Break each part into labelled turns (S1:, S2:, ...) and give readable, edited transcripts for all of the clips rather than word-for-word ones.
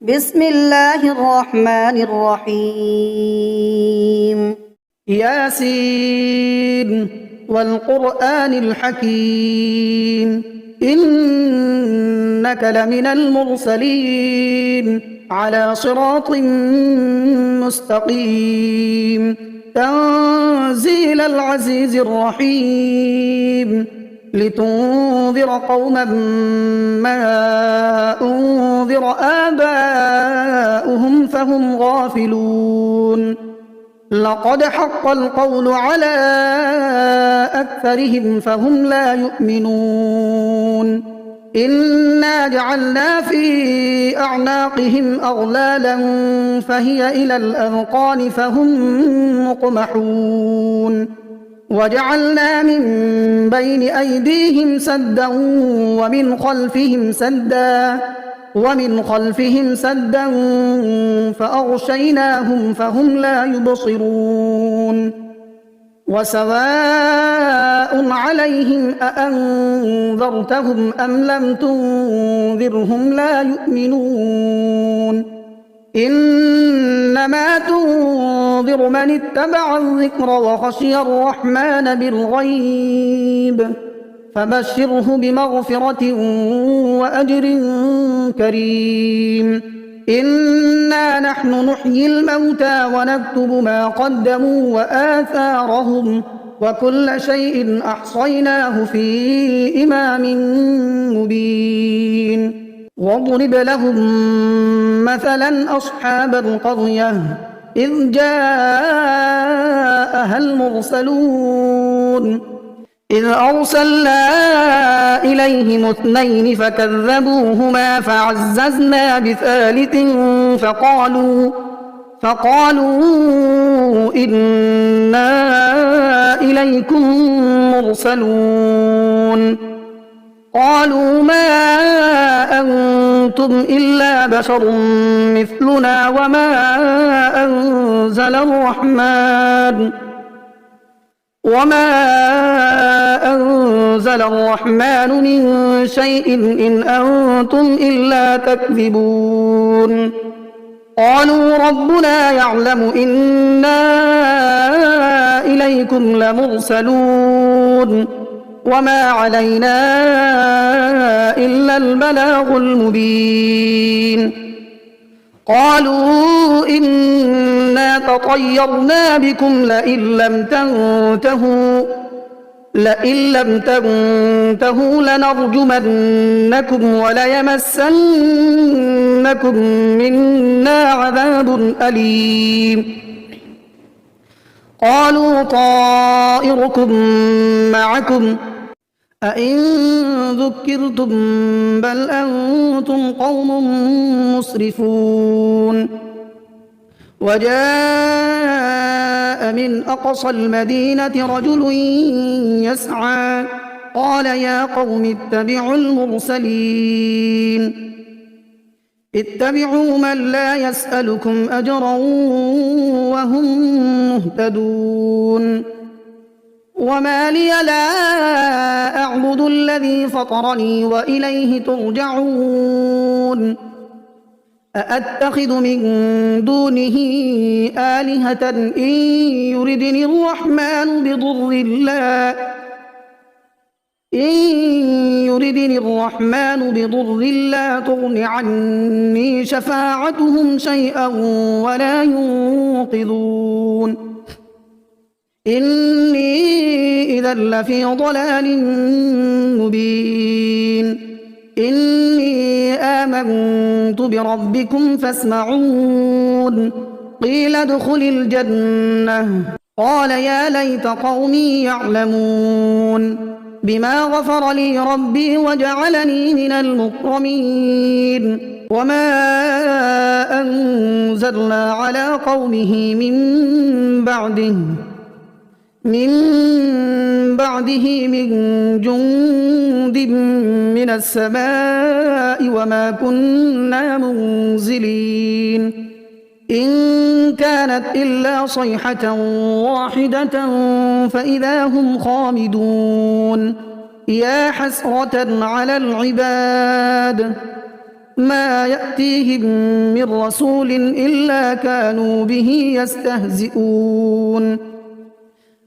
S1: بسم الله الرحمن الرحيم.
S2: ياسين والقرآن الحكيم إنك لمن المرسلين على صراط مستقيم تنزيل العزيز الرحيم لتنذر قوما ما أنذر آباؤهم فهم غافلون لقد حق القول على أكثرهم فهم لا يؤمنون إنا جعلنا في أعناقهم أغلالا فهي إلى الأذقان فهم مقمحون وجعلنا من بين أيديهم سدا ومن خلفهم سدا فأغشيناهم فهم لا يبصرون وسواء عليهم أأنذرتهم أم لم تنذرهم لا يؤمنون إنما تنذر من اتبع الذكر وخشي الرحمن بالغيب فبشره بمغفرة وأجر كريم إنا نحن نحيي الموتى ونكتب ما قدموا وآثارهم وكل شيء أحصيناه في إمام مبين واضرب لهم مثلا أصحاب القرية إذ جاءها المرسلون إذ أرسلنا إليهم اثنين فكذبوهما فعززنا بثالث فقالوا إنا إليكم مرسلون قالوا ما أنتم إلا بشر مثلنا وما أنزل الرحمن من شيء إن أنتم إلا تكذبون قالوا ربنا يعلم إنا إليكم لمرسلون وما علينا إلا البلاغ المبين قالوا إنا تطيرنا بكم لئن لم تنتهوا لنرجمنكم وليمسنكم منا عذاب أليم قالوا طائركم معكم أئن ذكرتم بل أنتم قوم مسرفون وجاء من أقصى المدينة رجل يسعى قال يا قوم اتبعوا المرسلين اتبعوا من لا يسألكم أجرا وهم مهتدون وما لي لا أعبد الذي فطرني وإليه ترجعون أأتخذ من دونه آلهة إن يردني الرحمن بضر لا تغن عني شفاعتهم شيئا ولا ينقذون إني إذا لفي ضلال مبين إني آمنت بربكم فاسمعون قيل ادخل الجنة قال يا ليت قومي يعلمون بما غفر لي ربي وجعلني من المكرمين وما أنزلنا على قومه من بعده من جند من السماء وما كنا منزلين إن كانت إلا صيحة واحدة فإذا هم خامدون يا حسرة على العباد ما يأتيهم من رسول إلا كانوا به يستهزئون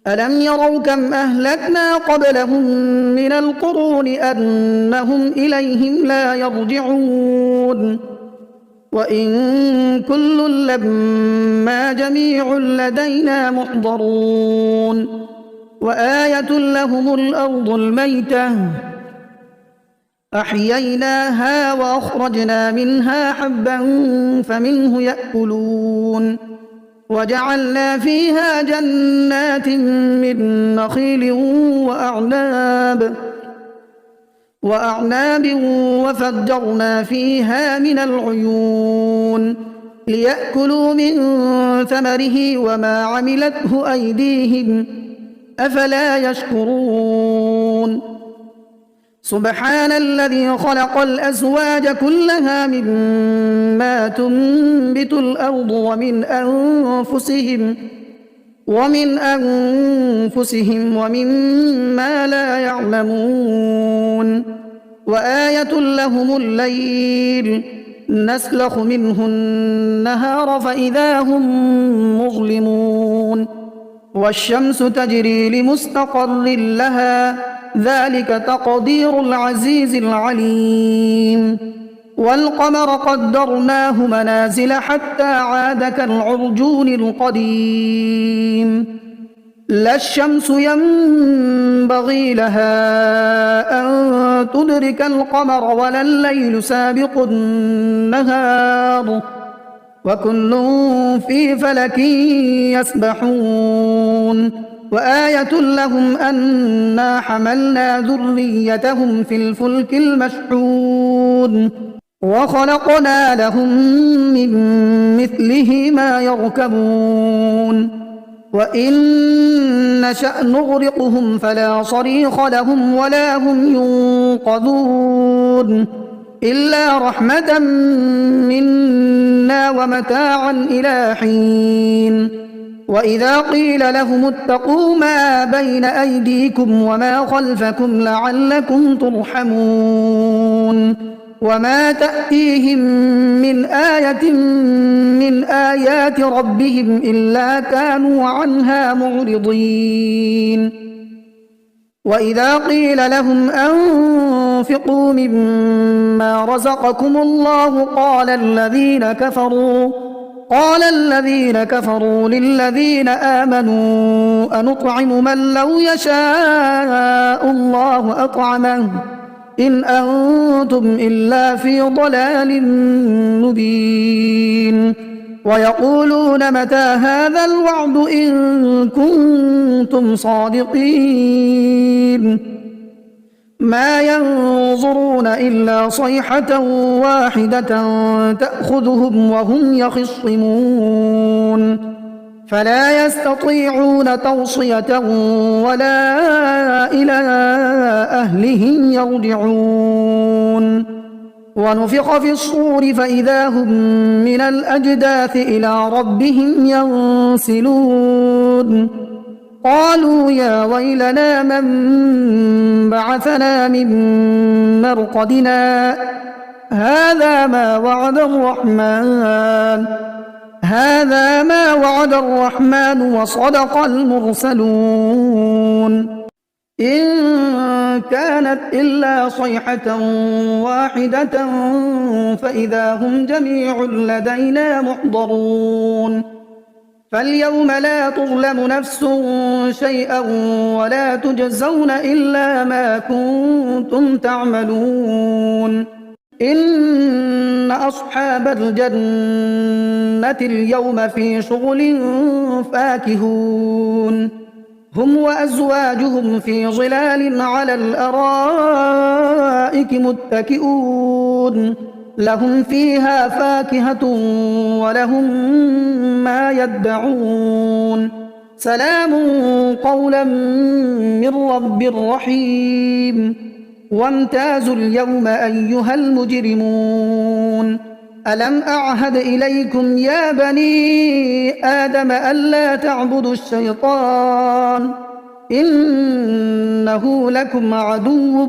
S2: ألم يروا كم أهلكنا قبلهم من القرون أنهم إليهم لا يرجعون وإن كل لما جميع لدينا محضرون وآية لهم الأرض الميتة أحييناها وأخرجنا منها حبا فمنه يأكلون وجعلنا فيها جنات من نخيل وأعناب وفجرنا فيها من العيون ليأكلوا من ثمره وما عملته أيديهم أفلا يشكرون سبحان الذي خلق الأزواج كلها مما تنبت الأرض ومن أنفسهم ومما لا يعلمون وآية لهم الليل نسلخ منه النهار فإذا هم مظلمون والشمس تجري لمستقر لها ذلك تقدير العزيز العليم والقمر قدرناه منازل حتى عاد كالعرجون القديم لا الشمس ينبغي لها أن تدرك القمر ولا الليل سابق النهار وكل في فلك يسبحون وآية لهم أنا حملنا ذريتهم في الفلك المشحون وخلقنا لهم من مثله ما يركبون وإن نشأ نغرقهم فلا صريخ لهم ولا هم ينقذون إلا رحمة منا ومتاعا إلى حين وإذا قيل لهم اتقوا ما بين أيديكم وما خلفكم لعلكم ترحمون وما تأتيهم من آية من آيات ربهم إلا كانوا عنها معرضين وإذا قيل لهم أنفقوا مما رزقكم الله قال الذين كفروا للذين آمنوا أنطعم من لو يشاء الله أطعمه إن أنتم إلا في ضلال مبين ويقولون متى هذا الوعد إن كنتم صادقين ما ينظرون إلا صيحة واحدة تأخذهم وهم يخصمون فلا يستطيعون توصية ولا إلى أهلهم يرجعون ونفخ في الصور فإذا هم من الأجداث إلى ربهم ينسلون قالوا يا ويلنا من بعثنا من مرقدنا هذا ما وعد الرحمن وصدق المرسلون إن كانت إلا صيحة واحدة فإذا هم جميع لدينا محضرون فاليوم لا تظلم نفس شيئا ولا تجزون إلا ما كنتم تعملون إن أصحاب الجنة اليوم في شغل فاكهون هم وأزواجهم في ظلال على الأرائك متكئون لهم فيها فاكهة ولهم ما يدعون سلام قولا من رب رحيم وامتازوا اليوم أيها المجرمون ألم أعهد إليكم يا بني آدم ألا تعبدوا الشيطان إنه لكم عدو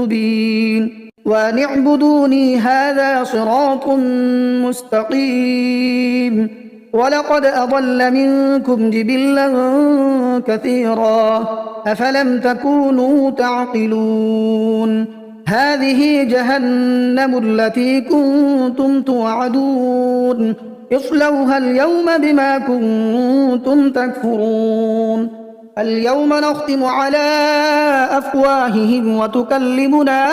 S2: مبين وأن اعبدوني هذا صراط مستقيم. ولقد أضل منكم جبلا كثيرا أفلم تكونوا تعقلون. هذه جهنم التي كنتم توعدون اصلوها اليوم بما كنتم تكفرون. اليوم نختم على أفواههم وتكلمنا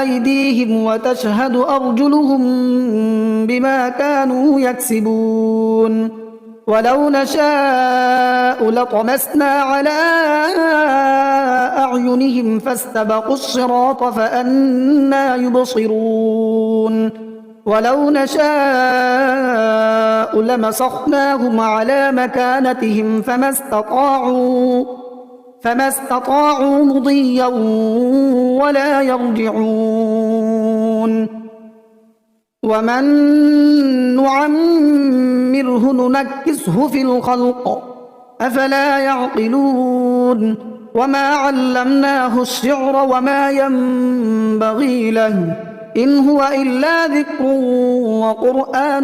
S2: أيديهم وتشهد أرجلهم بما كانوا يكسبون. ولو نشاء لطمسنا على أعينهم فاستبقوا الصراط فأنى يبصرون. ولو نشاء لمسخناهم على مكانتهم فما استطاعوا مضيا ولا يرجعون. ومن نعمره ننكسه في الخلق أفلا يعقلون. وما علمناه الشعر وما ينبغي له إن هو إلا ذكر وقرآن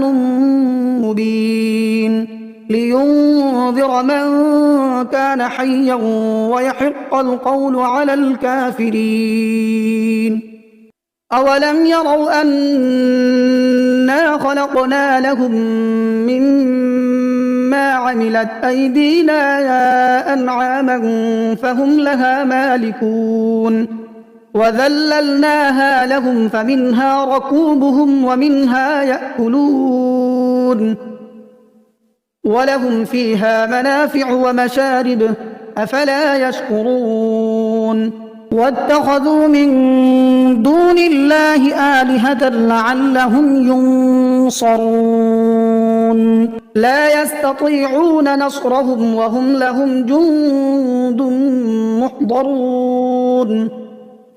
S2: مبين لينذر من كان حيا ويحق القول على الكافرين. أولم يروا أنا خلقنا لهم مما عملت أيدينا أنعاما فهم لها مالكون وذللناها لهم فمنها ركوبهم ومنها يأكلون ولهم فيها منافع ومشارب أفلا يشكرون. واتخذوا من دون الله آلهة لعلهم ينصرون لا يستطيعون نصرهم وهم لهم جند محضرون.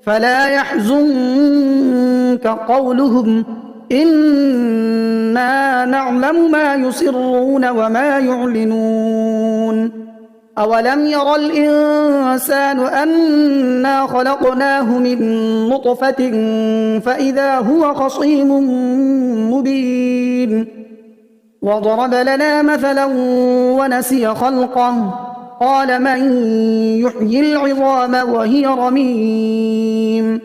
S2: فلا يحزنك قولهم إنا نعلم ما يسرون وما يعلنون. أولم ير الإنسان أنا خلقناه من نطفة فإذا هو خصيم مبين. وضرب لنا مثلا ونسي خلقه قال من يحيي العظام وهي رميم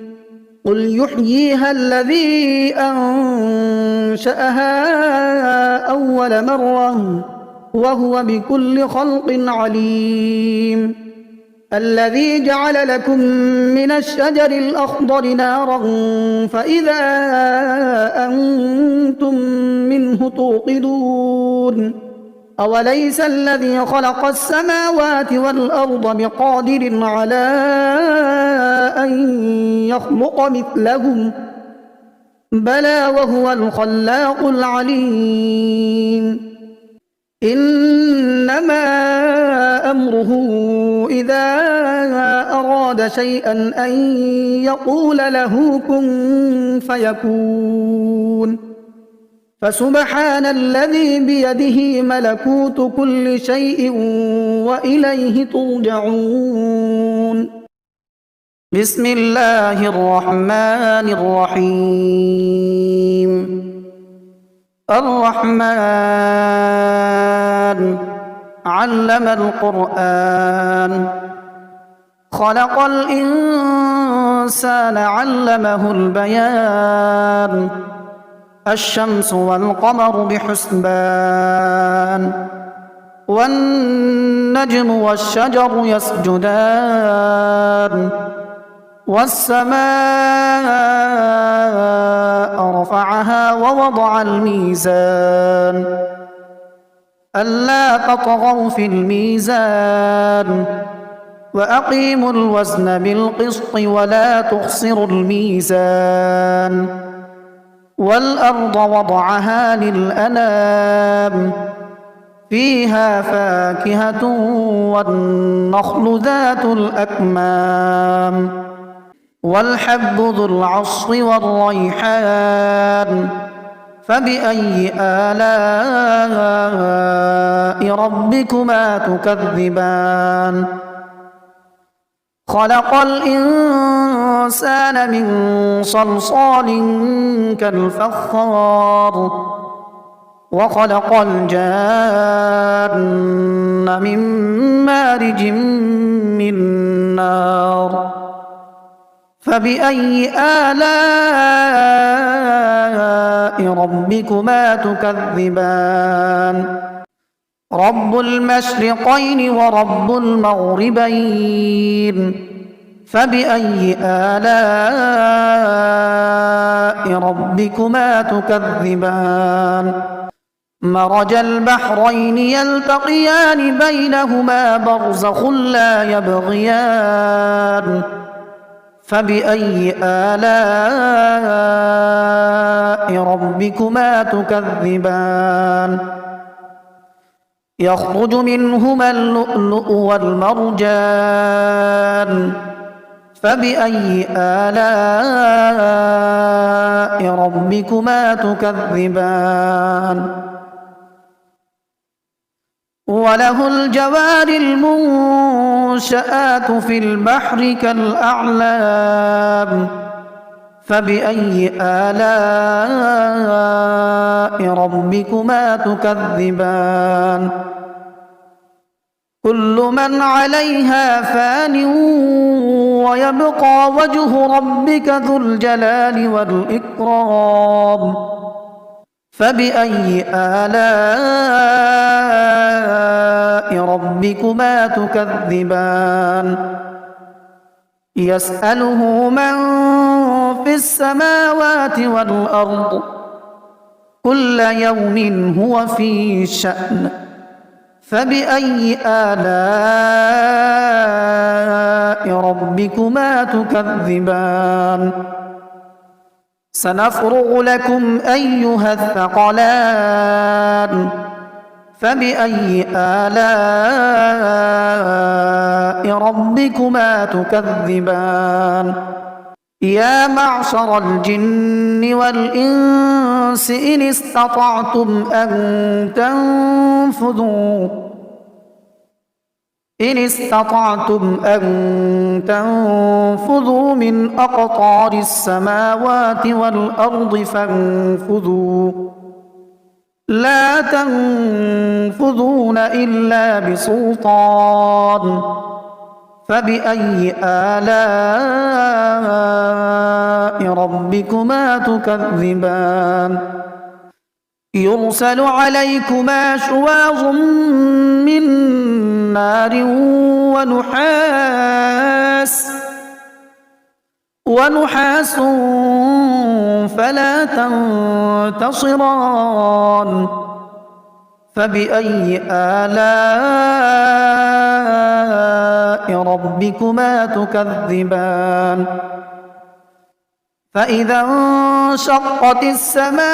S2: قل يحييها الذي أنشأها أول مرة وهو بكل خلق عليم. الذي جعل لكم من الشجر الأخضر نارا فإذا أنتم منه توقدون. أوليس الذي خلق السماوات والأرض بقادر على أن يخلق مثلهم بلى وهو الخلاق العليم. إنما أمره إذا أراد شيئا أن يقول له كن فيكون. فسبحان الذي بيده ملكوت كل شيء وإليه ترجعون. بسم الله الرحمن الرحيم. الرحمن علم القرآن خلق الإنسان علمه البيان. الشمس والقمر بحسبان والنجم والشجر يسجدان والسماء رفعها ووضع الميزان ألا تطغوا في الميزان وأقيموا الوزن بالقسط ولا تخسروا الميزان. والأرض وضعها للأنام فيها فاكهة والنخل ذات الأكمام والحب ذو العصف والريحان فبأي آلاء ربكما تكذبان خلق الإنسان من صلصال كالفخار وخلق الجان من مارج من نار فبأي آلاء ربكما تكذبان رب المشرقين ورب المغربين فبأي آلاء ربكما تكذبان مرج البحرين يلتقيان بينهما برزخ لا يبغيان فبأي آلاء ربكما تكذبان يخرج منهما اللؤلؤ والمرجان فبأي آلاء ربكما تكذبان وله الجوار المنشآت في البحر كالأعلام فبأي آلاء ربكما تكذبان كل من عليها فان ويبقى وجه ربك ذو الجلال والإكرام فبأي آلاء ربكما تكذبان يسأله من في السماوات والأرض كل يوم هو في شأن فبأي آلاء ربكما تكذبان سنفرغ لكم أيها الثقلان فبأي آلاء ربكما تكذبان يا معشر الجن والإنس إن استطعتم أن تنفذوا من أقطار السماوات والأرض فانفذوا لا تنفذون إلا بسلطان فبأي آلاء ربكما تكذبان يرسل عليكما شواظ من نار ونحاس فلا تنتصران فبأي آلاء ربكما تكذبان فإذا انشقت السماء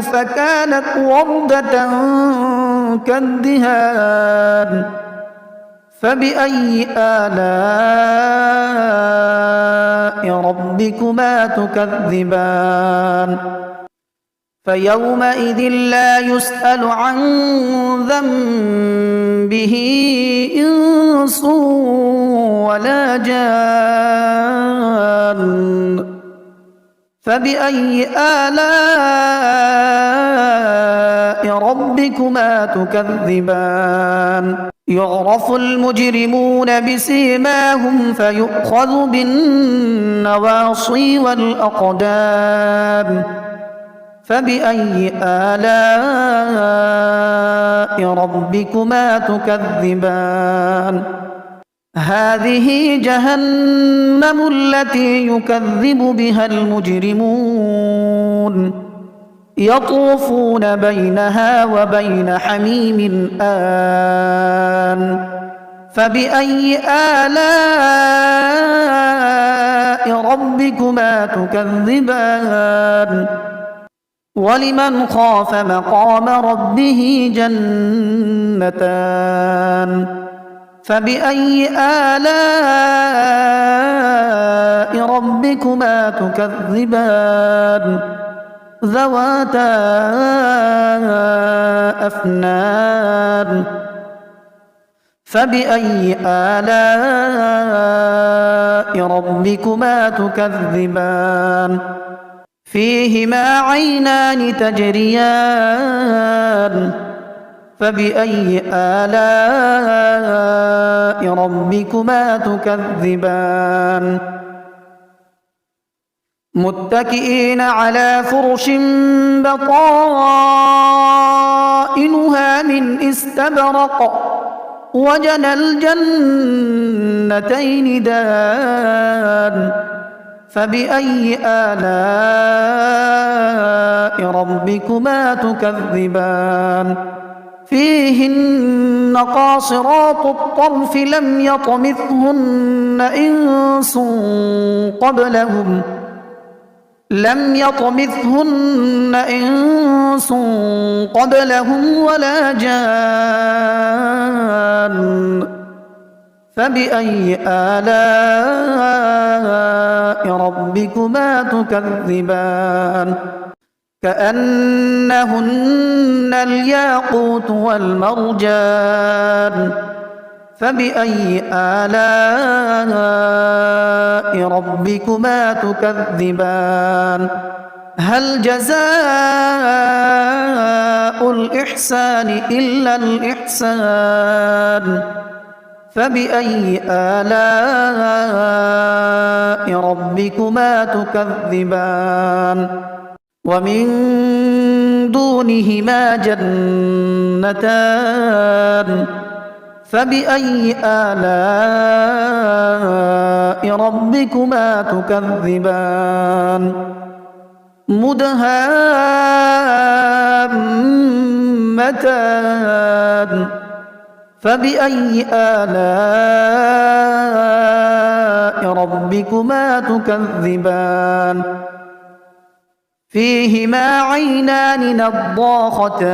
S2: فكانت وردة كالدهان فبأي آلاء ربكما تكذبان فيومئذ لا يسأل عن ذنبه إنس ولا جان فبأي آلاء ربكما تكذبان يعرف المجرمون بسيماهم فيؤخذ بالنواصي والأقدام فبأي آلاء ربكما تكذبان هذه جهنم التي يكذب بها المجرمون يطوفون بينها وبين حميم آن فبأي آلاء ربكما تكذبان ولمن خاف مقام ربه جنتان فبأي آلاء ربكما ربكما تكذبان ذواتا أفنان فبأي آلاء ربكما تكذبان فيهما عينان تجريان فبأي آلاء ربكما تكذبان متكئين على فرش بطائنها من استبرق وجنى الجنتين دان فبأي آلاء ربكما تكذبان فيهن قاصرات الطرف لم يطمثهن إنس قبلهم ولا جان فبأي آلاء ربكما تكذبان كأنهن الياقوت والمرجان فبأي آلاء ربكما تكذبان هل جزاء الإحسان إلا الإحسان فبأي آلاء ربكما تكذبان ومن دونهما جنتان فبأي آلاء ربكما تكذبان مدهامتان فبأي آلاء ربكما تكذبان فيهما عينان نضاختان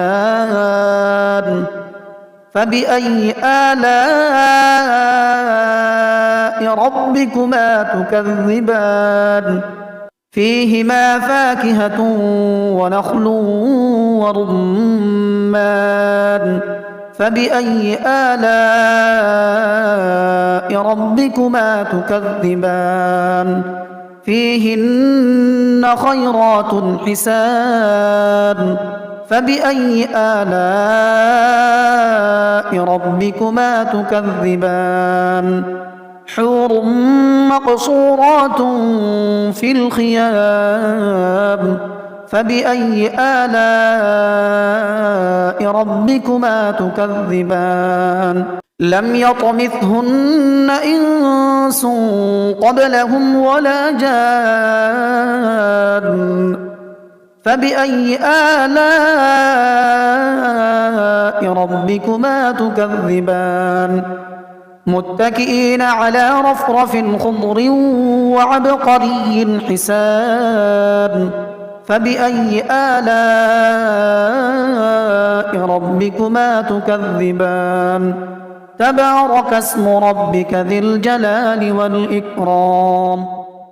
S2: فبأي آلاء ربكما تكذبان فيهما فاكهة ونخل ورمان فبأي آلاء ربكما تكذبان فيهن خيرات حسان فبأي آلاء ربكما تكذبان حور مقصورات في الخيام فبأي آلاء ربكما تكذبان لم يطمثهن إنس قبلهم ولا جان فبأي آلاء ربكما تكذبان متكئين على رفرف خضر وعبقري حسان فبأي آلاء ربكما تكذبان تبارك اسم ربك ذي الجلال والإكرام